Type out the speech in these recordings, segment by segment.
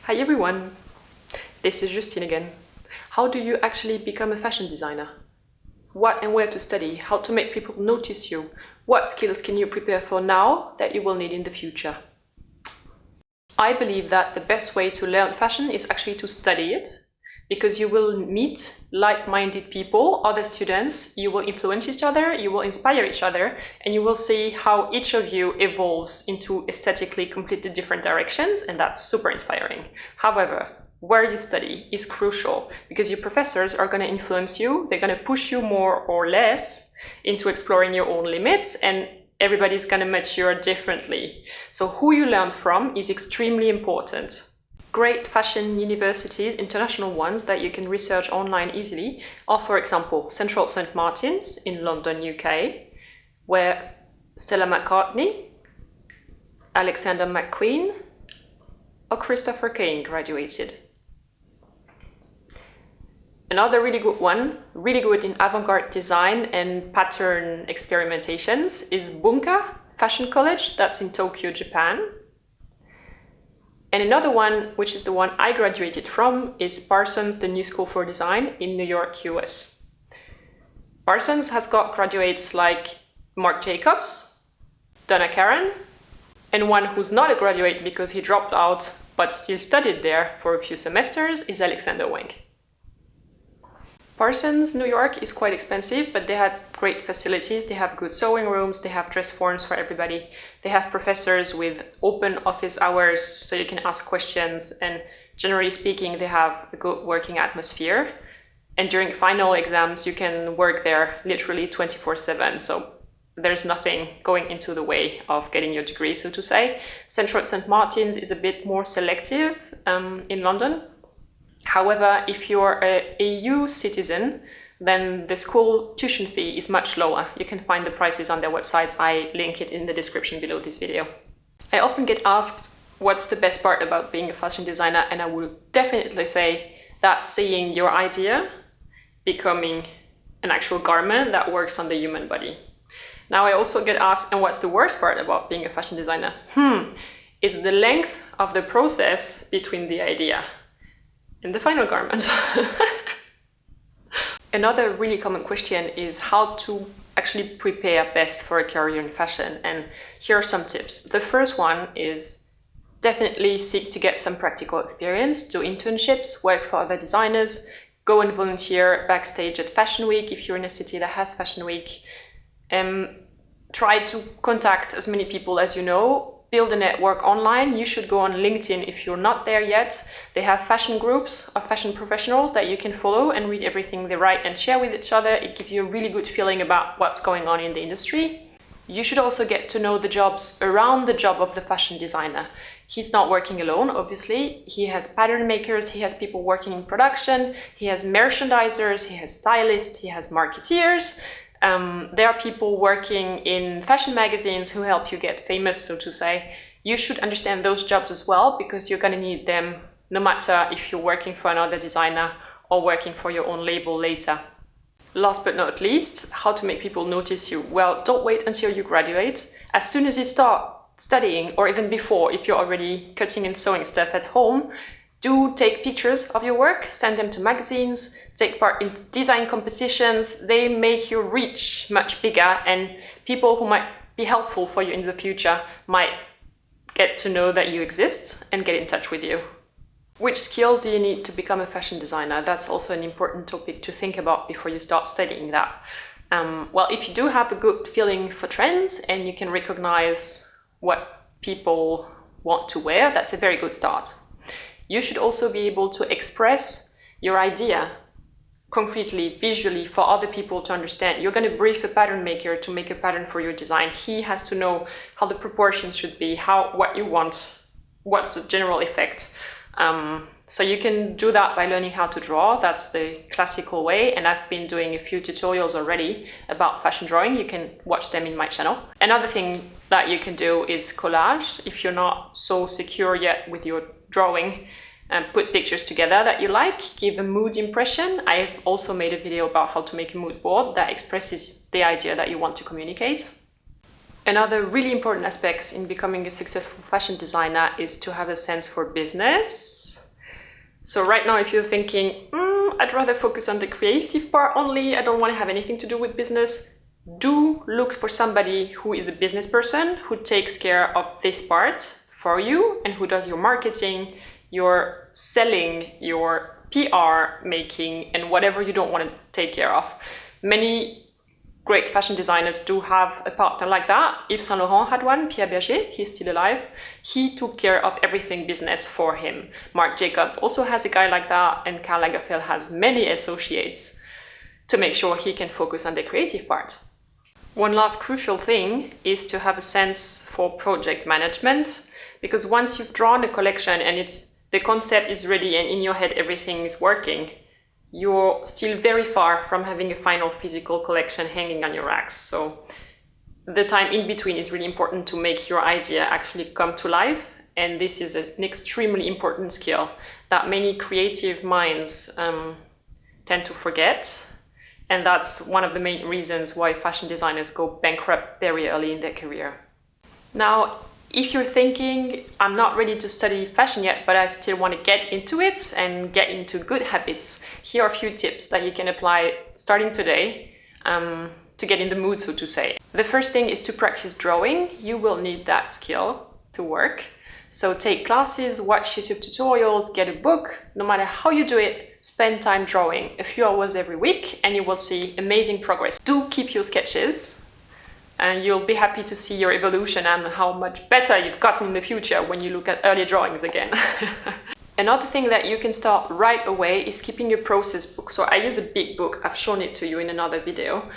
Hi everyone, this is Justine again. How do you actually become a fashion designer? What and where to study, how to make people notice you, what skills can you prepare for now that you will need in the future? I believe that the best way to learn fashion is actually to study it, because you will meet like-minded people, other students, you will influence each other, you will inspire each other, and you will see how each of you evolves into aesthetically completely different directions, and that's super inspiring. However, where you study is crucial, because your professors are going to influence you, they're going to push you more or less into exploring your own limits, and everybody's going to mature differently. So who you learn from is extremely important. Great fashion universities, international ones that you can research online easily, are, for example, Central St. Martin's in London, UK, where Stella McCartney, Alexander McQueen, or Christopher Kane graduated. Another really good one, really good in avant-garde design and pattern experimentations, is Bunka Fashion College, that's in Tokyo, Japan. And another one, which is the one I graduated from, is Parsons The New School for Design in New York, US. Parsons has got graduates like Marc, Donna, Karan, and one who's not a graduate because he dropped out but still studied there for a few semesters is Alexander Wang. Parsons, New York is quite expensive, but they had great facilities. They have good sewing rooms, they have dress forms for everybody. They have professors with open office hours so you can ask questions, and generally speaking, they have a good working atmosphere. And during final exams, you can work there literally 24/7. So there's nothing going into the way of getting your degree, so to say. Central St. Martin's is a bit more selective in London. However, if you're a EU citizen, then the school tuition fee is much lower. You can find the prices on their websites. I link it in the description below this video. I often get asked what's the best part about being a fashion designer, and I will definitely say that seeing your idea becoming an actual garment that works on the human body. Now I also get asked, and what's the worst part about being a fashion designer? It's the length of the process between the idea and the final garment. Another really common question is how to actually prepare best for a career in fashion, and here are some tips. The first one is definitely seek to get some practical experience, do internships, work for other designers, go and volunteer backstage at Fashion Week if you're in a city that has Fashion Week. Try to contact as many people as you know. Build a network online. You should go on LinkedIn if you're not there yet. They have fashion groups of fashion professionals that you can follow and read everything they write and share with each other. It gives you a really good feeling about what's going on in the industry. You should also get to know the jobs around the job of the fashion designer. He's not working alone, obviously. He has pattern makers, he has people working in production, he has merchandisers, he has stylists, he has marketeers. There are people working in fashion magazines who help you get famous, so to say. You should understand those jobs as well, because you're going to need them no matter if you're working for another designer or working for your own label later. Last but not least, how to make people notice you. Well, don't wait until you graduate. As soon as you start studying, or even before, if you're already cutting and sewing stuff at home, do take pictures of your work, send them to magazines, take part in design competitions. They make your reach much bigger, and people who might be helpful for you in the future might get to know that you exist and get in touch with you. Which skills do you need to become a fashion designer? That's also an important topic to think about before you start studying that. Well, if you do have a good feeling for trends and you can recognize what people want to wear, that's a very good start. You should also be able to express your idea concretely, visually, for other people to understand. You're going to brief a pattern maker to make a pattern for your design. He has to know how the proportions should be, what you want, what's the general effect. So you can do that by learning how to draw. That's the classical way, and I've been doing a few tutorials already about fashion drawing. You can watch them in my channel. Another thing that you can do is collage. If you're not so secure yet with your drawing, and put pictures together that you like, give a mood impression. I've also made a video about how to make a mood board that expresses the idea that you want to communicate. Another really important aspect in becoming a successful fashion designer is to have a sense for business. So right now, if you're thinking, I'd rather focus on the creative part only, I don't want to have anything to do with business, do look for somebody who is a business person, who takes care of this part for you and who does your marketing, your selling, your PR making, and whatever you don't want to take care of. Many great fashion designers do have a partner like that. Yves Saint Laurent had one, Pierre Bergé, he's still alive. He took care of everything business for him. Marc Jacobs also has a guy like that, and Karl Lagerfeld has many associates to make sure he can focus on the creative part. One last crucial thing is to have a sense for project management, because once you've drawn a collection and the concept is ready and in your head everything is working, you're still very far from having a final physical collection hanging on your racks. So the time in between is really important to make your idea actually come to life. And this is an extremely important skill that many creative minds tend to forget. And that's one of the main reasons why fashion designers go bankrupt very early in their career. Now, if you're thinking, I'm not ready to study fashion yet, but I still want to get into it and get into good habits, here are a few tips that you can apply starting today to get in the mood, so to say. The first thing is to practice drawing. You will need that skill to work. So take classes, watch YouTube tutorials, get a book. No matter how you do it, spend time drawing a few hours every week and you will see amazing progress. Do keep your sketches. And you'll be happy to see your evolution and how much better you've gotten in the future when you look at early drawings again. Another thing that you can start right away is keeping a process book. So I use a big book, I've shown it to you in another video.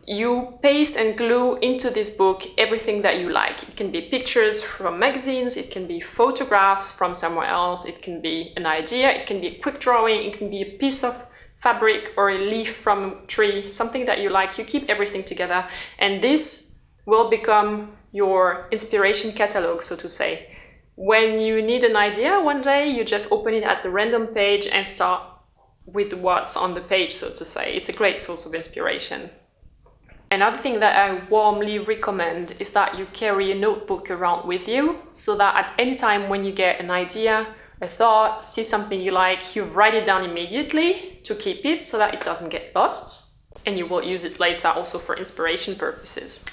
You paste and glue into this book everything that you like. It can be pictures from magazines, it can be photographs from somewhere else, it can be an idea, it can be a quick drawing, it can be a piece of fabric or a leaf from a tree, something that you like. You keep everything together and this will become your inspiration catalog, so to say. When you need an idea one day, you just open it at the random page and start with what's on the page, so to say. It's a great source of inspiration. Another thing that I warmly recommend is that you carry a notebook around with you so that at any time when you get an idea, a thought, see something you like, you write it down immediately to keep it so that it doesn't get lost and you will use it later also for inspiration purposes.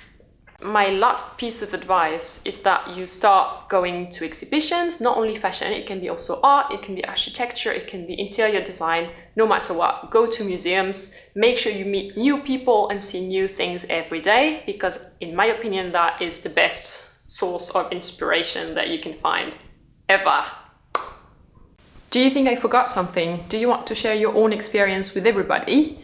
My last piece of advice is that you start going to exhibitions, not only fashion, it can be also art, it can be architecture, it can be interior design, no matter what. Go to museums, make sure you meet new people and see new things every day, because in my opinion, that is the best source of inspiration that you can find ever. Do you think I forgot something? Do you want to share your own experience with everybody?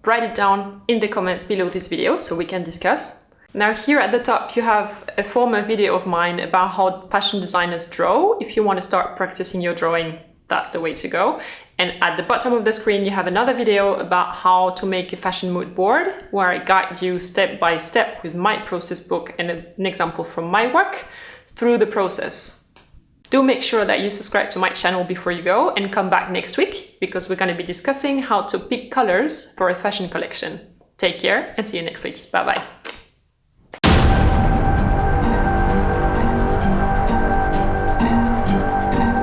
Write it down in the comments below this video so we can discuss. Now here at the top you have a former video of mine about how fashion designers draw. If you want to start practicing your drawing, that's the way to go. And at the bottom of the screen you have another video about how to make a fashion mood board, where I guide you step by step with my process book and an example from my work through the process. Do make sure that you subscribe to my channel before you go and come back next week, because we're going to be discussing how to pick colors for a fashion collection. Take care and see you next week. Bye bye.